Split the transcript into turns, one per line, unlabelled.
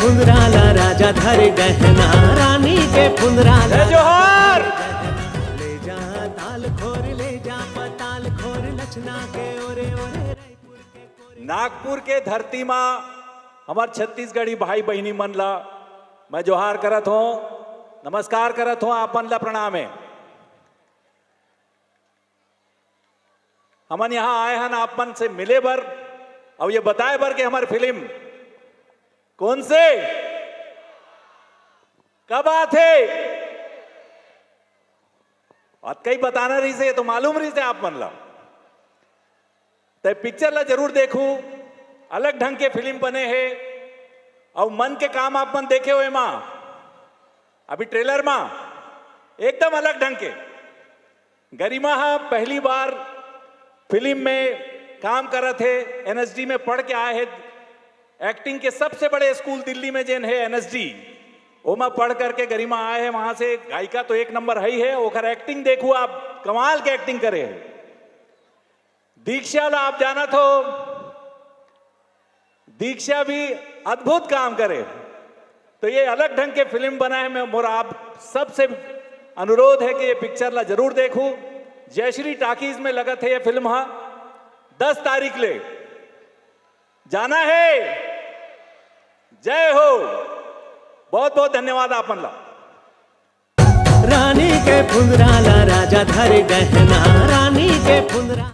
फुंदराला राजा धर गहना, रानी के फुंदराला
जोहार।
ले जा ताल खोर, ले जा पताल खोर, लचना के ओरे ओरे रायपुर के कोरे।
नागपुर के धरती माँ हमार छत्तीसगढ़ी भाई बहनी मन ला मैं जोहार करत हूँ, नमस्कार करत हूँ, आपन ला प्रणाम है। हमन यहाँ आए हैं आपन से मिले बर और ये बताए बर कि हमारी फिल्म कौन से कब आते और कई बताना रही से तो मालूम रही से आप मन ला तो पिक्चर ला जरूर देखू। अलग ढंग के फिल्म बने हैं और मन के काम आप मन देखे हुए माँ अभी ट्रेलर माँ एकदम अलग ढंग के गरिमा पहली बार फिल्म में काम करत है। एनएसडी में पढ़ के आए हैं, एक्टिंग के सबसे बड़े स्कूल दिल्ली में जेन है एनएसडी, ओमा पढ़ करके गरिमा आए हैं। वहां से गायिका तो एक नंबर है ओकर एक्टिंग देखो आप, कमाल के एक्टिंग करे है। दीक्षा ला आप जाना तो दीक्षा भी अद्भुत काम करे। तो ये अलग ढंग के फिल्म बना है। मैं मोर आप सबसे अनुरोध है कि ये पिक्चर ला जरूर देखूं। जयश्री टाकीज में लगत है ये फिल्म। हाँ 10 तारीख ले जाना है। जय हो, बहुत बहुत धन्यवाद आपन ला।
रानी के फुंदराला राजा धर गहना, रानी के फुंदरा